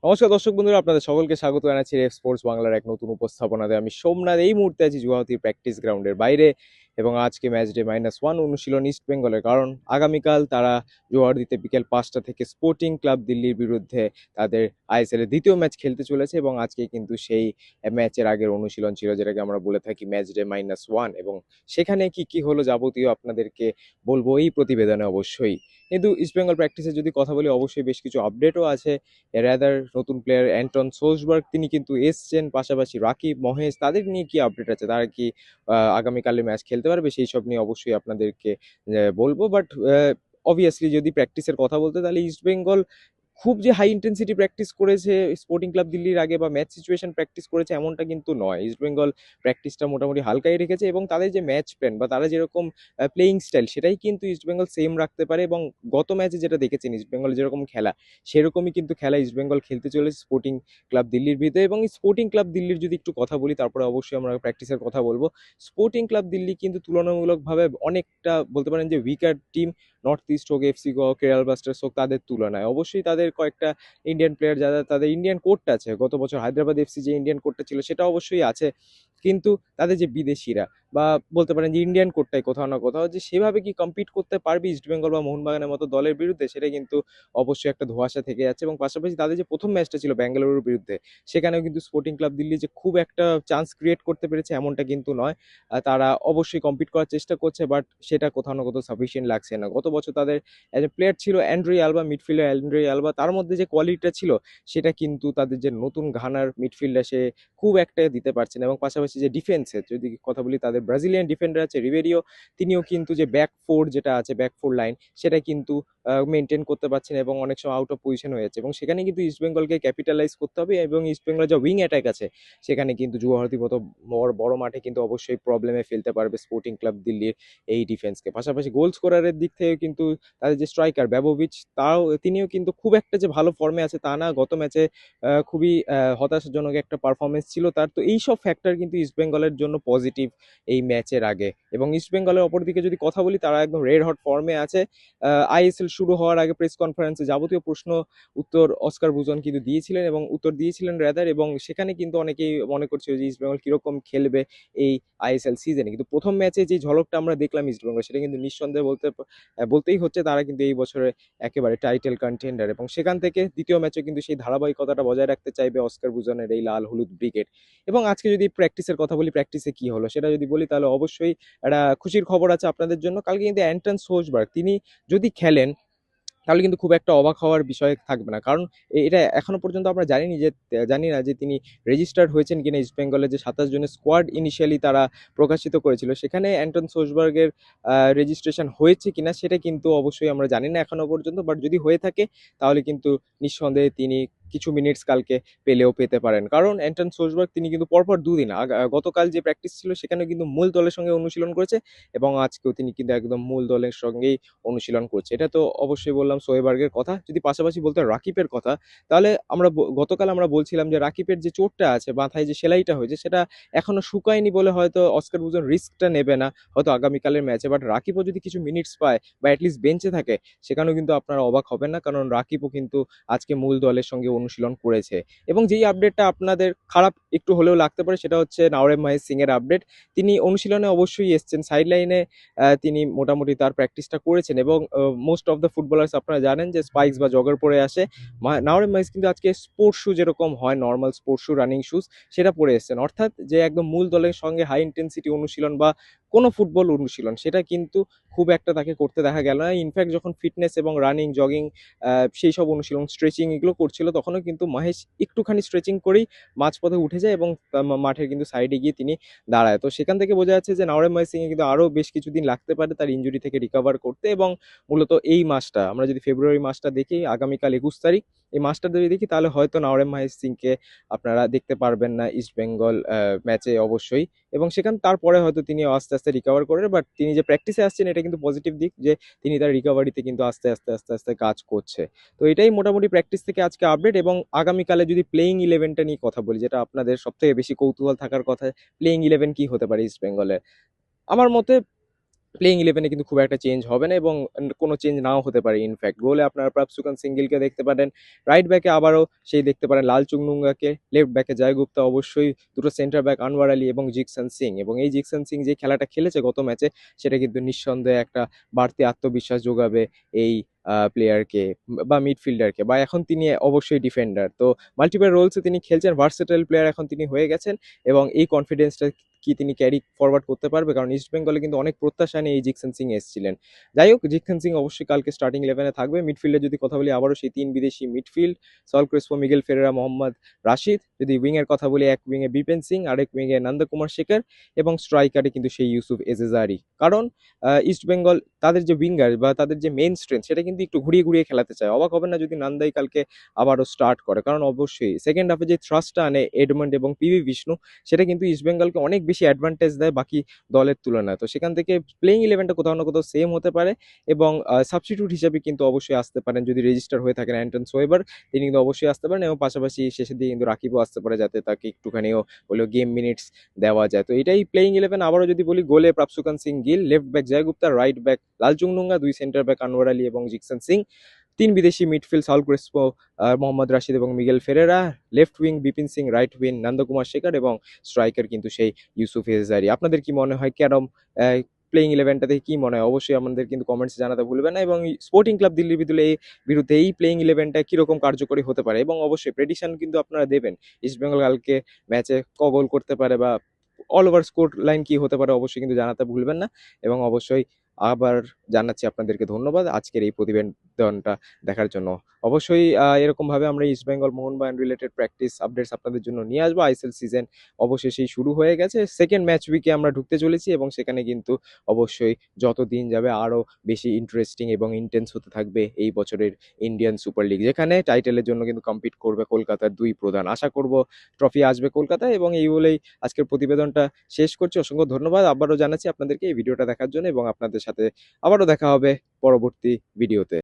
নমস্কার দর্শক বন্ধুরা, আপনাদের সকলকে স্বাগত জানাচ্ছি রেফ স্পোর্টস বাংলার এক নতুন উপস্থাপনাতে। আমি সোমনাথ এই মুহূর্তে আছি গুয়াহাটির প্র্যাকটিস গ্রাউন্ডের বাইরে এবং আজকে ম্যাচ ডে -1 অনুশীলন ইস্ট বেঙ্গলের, কারণ আগামীকাল তারা গুয়াহাটিতে বিকেল 5টা থেকে স্পোর্টিং ক্লাব দিল্লির বিরুদ্ধে তাদের আইএসএল এর দ্বিতীয় ম্যাচ খেলতে চলেছে এবং আজকে কিন্তু সেই ম্যাচের আগের অনুশীলন ছিল, যেটাকে আমরা বলে থাকি ম্যাচ ডে -1। এবং সেখানে কি কি হলো যাবতীয় আপনাদেরকে বলবো এই প্রতিবেদনে অবশ্যই। কিন্তু ইস্ট বেঙ্গল প্র্যাকটিসে যদি কথা বলি, অবশ্যই বেশ কিছু আপডেটও আছে। রাদার নতুন প্লেয়ার অ্যান্টন সোসবার্গ তিনি কিন্তু এসছেন, পাশাপাশি রাকিব, মহেশ তাদের নিয়ে কি আপডেট আছে, তারা কি আগামীকালে ম্যাচ খেলতে পারবে, সেই সব নিয়ে অবশ্যই আপনাদেরকে বলবো। বাট অবভিয়াসলি যদি প্র্যাকটিসের কথা বলতে, তাহলে ইস্ট বেঙ্গল খুব যে হাই ইন্টেন্সিটি প্র্যাকটিস করেছে স্পোর্টিং ক্লাব দিল্লির আগে বা ম্যাচ সিচুয়েশন প্র্যাকটিস করেছে এমনটা কিন্তু নয়। ইস্ট বেঙ্গল প্র্যাকটিসটা মোটামুটি হালকাই রেখেছে এবং তাদের যে ম্যাচ প্ল্যান বা তারা যেরকম প্লেয়িং স্টাইল সেটাই কিন্তু ইস্ট বেঙ্গল সেম রাখতে পারে। এবং গত ম্যাচে যেটা দেখেছেন ইস্ট বেঙ্গল যেরকম খেলা, সেরকমই কিন্তু খেলা ইস্ট বেঙ্গল খেলতে চলেছে স্পোর্টিং ক্লাব দিল্লির ভিতরে। এবং স্পোর্টিং ক্লাব দিল্লির যদি একটু কথা বলি, তারপরে অবশ্যই আমরা প্র্যাকটিসের কথা বলবো। স্পোর্টিং ক্লাব দিল্লি কিন্তু তুলনামূলকভাবে অনেকটা বলতে পারেন যে উইকার টিম, নর্থ ইস্ট হোক, এফসি হোক, কেরাল ব্লাস্টার্স হোক, তাদের তুলনায়। অবশ্যই তাদের কয়েকটা ইন্ডিয়ান প্লেয়ার, যারা তাদের ইন্ডিয়ান কোডটা আছে, গত বছর হায়দ্রাবাদ এফসি যে ইন্ডিয়ান কোডটা ছিল সেটা অবশ্যই আছে, কিন্তু তাদের যে বিদেশিরা বা বলতে পারেন যে ইন্ডিয়ান কোডটাই কোথাও না কোথাও যে সেভাবে কি কম্পিট করতে পারবে ইস্টবেঙ্গল বা মোহনবাগানের মতো দলের বিরুদ্ধে, সেটা কিন্তু অবশ্যই একটা ধোঁয়াশা থেকে যাচ্ছে। এবং পাশাপাশি তাদের যে প্রথম ম্যাচটা ছিল ব্যাঙ্গালুরুর বিরুদ্ধে, সেখানেও কিন্তু স্পোর্টিং ক্লাব দিল্লি যে খুব একটা চান্স ক্রিয়েট করতে পেরেছে এমনটা কিন্তু নয়। তারা অবশ্যই কম্পিট করার চেষ্টা করছে, বাট সেটা কোথাও না কোথাও সাফিসিয়েন্ট লাগছে না। গত বছর তাদের এজ এ প্লেয়ার ছিল Andrea Alva, midfielder Andrea Alva, তার মধ্যে যে কোয়ালিটিটা ছিল সেটা কিন্তু তাদের যে নতুন ঘানার মিডফিল্ডার সে খুব একটা দিতে পারছে না। এবং পাশাপাশি যে ডিফেন্সের যদি কথা বলি, তাদের ব্রাজিলিয়ান ডিফেন্ডার আছে রিবেরিও, তিনিও কিন্তু যে ব্যাক ফোর যেটা আছে, ব্যাক ফোর লাইন, সেটা কিন্তু মেনটেন করতে পারছেন এবং অনেক সময় আউট অফ পজিশন হয়ে যাচ্ছে। এবং সেখানে কিন্তু ইস্টবেঙ্গলকে ক্যাপিটালাইজ করতে হবে। এবং ইস্টবেঙ্গলের যে উইং অ্যাটাক আছে, সেখানে কিন্তু গুয়াহাটির মতো বড় বড় মাঠে কিন্তু অবশ্যই প্রবলেমে ফেলতে পারবে স্পোর্টিং ক্লাব দিল্লির এই ডিফেন্সকে। পাশাপাশি গোল স্কোরারের দিক থেকে কিন্তু তাদের যে স্ট্রাইকার ব্যাবোভিচ, তিনিও কিন্তু খুব একটা যে ভালো ফর্মে আছে তা না। গত ম্যাচে খুবই হতাশাজনক একটা পারফরমেন্স ছিল তার। তো এইসব ফ্যাক্টর কিন্তু ইস্টবেঙ্গলের জন্য পজিটিভ এই ম্যাচের আগে। এবং ইস্টবেঙ্গলের অপরদিকে যদি কথা বলি, তারা একদম রেড হট ফর্মে আছে। আইএসএল শুরু হওয়ার আগে প্রেস কনফারেন্সে যাবতীয় প্রশ্ন উত্তর অস্কার ভুজন কিন্তু দিয়েছিলেন এবং উত্তর দিয়েছিলেন রাদার। এবং সেখানে কিন্তু অনেকেই মনে করছিল যে ইস্টবেঙ্গল কিরকম খেলবে এই আইএসএল সিজনে। কিন্তু প্রথম ম্যাচে যে ঝলকটা আমরা দেখলাম ইস্টবেঙ্গল, সেটা কিন্তু নিঃসন্দেহে বলতেই হচ্ছে তারা কিন্তু এই বছরে একেবারে টাইটেল কন্টেন্ডার। এবং সেখান থেকে দ্বিতীয় ম্যাচে কিন্তু সেই ধারাবাহিকতাটা বজায় রাখতে চাইবে অস্কার বুজনের এই লাল হলুদ ব্রিগেড। এবং আজকে যদি প্র্যাকটিসের কথা বলি, প্র্যাকটিসে কি হলো সেটা যদি বলি, তাহলে অবশ্যই একটা খুশির খবর আছে আপনাদের জন্য। কালকে কিন্তু অ্যান্টন সোসবার্গ তিনি যদি খেলেন, তাহলে কিন্তু খুব একটা অবাক হওয়ার বিষয় থাকবে না। কারণ এটা এখনো পর্যন্ত আমরা জানি না যে তিনি রেজিস্টার্ড হয়েছেন কিনা। ইস্ট বেঙ্গলের যে 27 জনের স্কোয়াড ইনিশিয়ালি তারা প্রকাশিত করেছিল, সেখানে অ্যান্টন সোসবার্গের রেজিস্ট্রেশন হয়েছে কিনা সেটা কিন্তু অবশ্যই আমরা জানি না এখনো পর্যন্ত। বাট যদি হয়ে থাকে, তাহলে কিন্তু নিঃসন্দেহে তিনি কিছু মিনিটস কালকে পেতে পারেন। কারণ অ্যান্টন সোসবার্গ তিনি কিন্তু পরপর দুদিন, গতকাল যে প্র্যাকটিস ছিল সেখানে কিন্তু মূল দলের সঙ্গে অনুশীলন করেছে এবং আজকেও তিনি কিন্তু একদম মূল দলের সঙ্গেই অনুশীলন করছে। এটা তো অবশ্যই বললাম সোয়েবার্গের কথা। যদি পাশাপাশি বলতে রাকিবের কথা, তাহলে গতকাল আমরা বলছিলাম যে রাকিবের যে চোটটা আছে, মাথায় যে সেলাইটা হয়েছে, সেটা এখনো শুকায়নি বলে হয়তো অস্কার বুজন রিস্কটা নেবে না হয়তো আগামীকালের ম্যাচে। বাট রাকিবও যদি কিছু মিনিটস পায় বা অ্যাটলিস্ট বেঞ্চে থাকে, সেখানেও কিন্তু আপনারা অবাক হবেন না, কারণ রাকিবও কিন্তু আজকে মূল দলের সঙ্গে অনুশীলন করেছে। এবং যেই আপডেটটা আপনাদের খারাপ একটু হলেও লাগতে পারে, সেটা হচ্ছে নাওরেম মহেশ সিং এর আপডেট। তিনি অনুশীলনে অবশ্যই এসছেন, সাইড লাইনে তিনি মোটামুটি তার প্র্যাকটিসটা করেছেন। এবং মোস্ট অফ দ্য ফুটবলার্স আপনারা জানেন যে স্পাইক্স বা জগার পরে আসে। নাওরেম মাইস কিন্তু আজকে স্পোর্টস শু যেরকম হয়, normal sports shoe, running shoes, সেটা পরে এসেছেন। অর্থাৎ যে একদম মূল দলের সঙ্গে হাই ইন্টেন্সিটি অনুশীলন বা কোনো ফুটবল অনুশীলন, সেটা কিন্তু খুব একটা তাকে করতে দেখা গেল না। ইনফ্যাক্ট যখন ফিটনেস এবং রানিং, জগিং, সেই সব অনুশীলন, স্ট্রেচিং এগুলো করছিল, তখনও কিন্তু মহেশ একটুখানি স্ট্রেচিং করেই মাঝপথে উঠে যায় এবং মাঠের কিন্তু সাইডে গিয়ে তিনি দাঁড়ায়। তো সেখান থেকে বোঝা যাচ্ছে যে নাওরেম মহেশ সিং কিন্তু আরও বেশ কিছুদিন লাগতে পারে তার ইনজুরি থেকে রিকভার করতে। এবং মূলত এই মাসটা আমরা যদি ফেব্রুয়ারি মাসটা দেখি, আগামীকাল 21 তারিখ, এই মাসটা যদি দেখি, তাহলে হয়তো নাওরেম মহেশ সিংকে আপনারা দেখতে পারবেন না ইস্ট বেঙ্গল ম্যাচে অবশ্যই। এবং তারপরে হয়তো তিনি আস্তে আস্তে রিকভার করে। বাট তিনি যে প্র্যাকটিসে আসছেন, এটা কিন্তু পজিটিভ দিক যে তিনি তার রিকভারিতে কিন্তু আস্তে আস্তে আস্তে আস্তে কাজ করছে। তো এটাই মোটামুটি প্র্যাকটিস থেকে আজকে আপডেট। এবং আগামীকালে যদি প্লেইং ইলেভেনটা নিয়ে কথা বলি, যেটা আপনাদের সব থেকে বেশি কৌতূহল থাকার কথা, প্লেইং ইলেভেন কি হতে পারে ইস্ট বেঙ্গলের, আমার মতে প্লেইং ইলেভেনে কিন্তু খুব একটা চেঞ্জ হবে না এবং কোনো চেঞ্জ নাও হতে পারে। ইনফ্যাক্ট গোলে আপনারা প্রাপসুকান সিঙ্গিলকে দেখতে পারেন, রাইট ব্যাকে আবারও সেই দেখতে পারেন লাল চুংনুঙ্গাকে, লেফট ব্যাকে জয় গুপ্তা অবশ্যই, দুটো সেন্টার ব্যাক আনোয়ার আলী এবং জিকসন সিং। এবং এই জিকসন সিং যে খেলাটা খেলেছে গত ম্যাচে, সেটা কিন্তু নিঃসন্দেহে একটা বাড়তি আত্মবিশ্বাস যোগাবে এই প্লেয়ারকে বা মিডফিল্ডারকে, বা এখন তিনি অবশ্যই ডিফেন্ডার, তো মাল্টিপল রোলসে তিনি খেলছেন, ভার্সেটাইল প্লেয়ার এখন তিনি হয়ে গেছেন। এবং এই কনফিডেন্সটা কি তিনি ক্যারি ফরওয়ার্ড করতে পারবে, কারণ ইস্ট বেঙ্গলে কিন্তু অনেক প্রত্যাশা নিয়ে এই জিকসন সিং এসেছিলেন। যাই হোক, জিকসন সিং অবশ্যই কালকে স্টার্টিং ইলেভেনে থাকবে। মিডফিল্ডে যদি কথা বলি, আবারও সেই তিন বিদেশি midfield, Saul Crespo, মিগেল ফেরেরা, Mohammad Rashid. যদি উইংয়ের কথা বলি, এক উইংয়ে বিপিন সিং, আরেক উইংয়ে নন্দকুমার শেখর, এবং স্ট্রাইকারে কিন্তু সেই ইউসুফ এজেজারি। কারণ ইস্ট বেঙ্গল তাদের যে উইঙ্গার বা তাদের যে মেইন স্ট্রেংথ, সেটা কিন্তু একটু ঘুরিয়ে ঘুরিয়ে খেলাতে চায়। অবাক হবেন না যদি নান্দাই কালকে আবারও স্টার্ট করে, কারণ অবশ্যই সেকেন্ড হাফে যে থ্রাস্টটা আনে এডমন্ড এবং পিভি বিষ্ণু, সেটা কিন্তু ইস্ট বেঙ্গলকে অনেক বেশি অ্যাডভান্টেজ দেয় বাকি দলের তুলনায়। তো সেখান থেকে প্লেইং ইলেভেনটা কোথাও না কোথাও সেম হতে পারে, এবং সাবস্টিটিউট হিসেবে কিন্তু অবশ্যই আসতে পারেন যদি রেজিস্টার হয়ে থাকেন অ্যান্টন সোয়েবার, তিনি কিন্তু অবশ্যই আসতে পারেন, এবং পাশাপাশি শেষের দিকে কিন্তু রাকিবও আসতে পারে, যাতে তাকে একটুখানিও হলেও গেম মিনিটস দেওয়া যায়। তো এটাই প্লেইং ইলেভেন। আবারও যদি বলি, গোলে প্রাপসুকান Singh Gill, left back Joy Gupta, right back Lalchungnunga, দুই সেন্টার ব্যাক আনোয়ার আলী এবং জিকসন সিং, তিন বিদেশি midfield Saul Crespo, Mohammed Rashid এবং Miguel Ferreira, left wing Bipin Singh, right wing Nandhakumar Sekar, এবং স্ট্রাইকার কিন্তু সেই ইউসুফ এজজারি। আপনাদের কি মনে হয় ক্যারম প্লেইং ইলেভেনটা দেখে কি মনে হয়, অবশ্যই আমাদের কিন্তু কমেন্টসে জানাতে ভুলবেন না। এবং স্পোর্টিং ক্লাব দিল্লির বিরুদ্ধে এই প্লেইং ইলেভেনটা কিরকম কার্যকরী হতে পারে, এবং অবশ্যই প্রেডিকশন কিন্তু আপনারা দেবেন। ইস্ট বেঙ্গল কালকে ম্যাচে ক গোল করতে পারে, বা অল ওভার স্কোর লাইন কি হতে পারে, অবশ্যই কিন্তু জানাতে ভুলবেন না। এবং অবশ্যই আবার জানাচ্ছি আপনাদেরকে ধন্যবাদ আজকের এই প্রতিবেদনটা দেখার জন্য। অবশ্যই এরকমভাবে আমরা east Bengal Mohun Bagan related practice updates আপনাদের জন্য নিয়ে আসবো। আইএসএল সিজন অবশেষেই শুরু হয়ে গেছে, সেকেন্ড ম্যাচ উইকে আমরা ঢুকতে চলেছি, এবং সেখানে কিন্তু অবশ্যই যত দিন যাবে আরও বেশি ইন্টারেস্টিং এবং ইন্টেন্স হতে থাকবে এই বছরের ইন্ডিয়ান সুপার লিগ, যেখানে টাইটেলের জন্য কিন্তু কম্পিট করবে কলকাতার দুই প্রধান। আশা করব ট্রফি আসবে কলকাতায়। এবং এই বলেই আজকের প্রতিবেদনটা শেষ করছি। অসংখ্য ধন্যবাদ আবারও জানাচ্ছি আপনাদেরকে এই ভিডিওটা দেখার জন্য, এবং আপনাদের সাথে আবারও দেখা হবে পরবর্তী ভিডিওতে।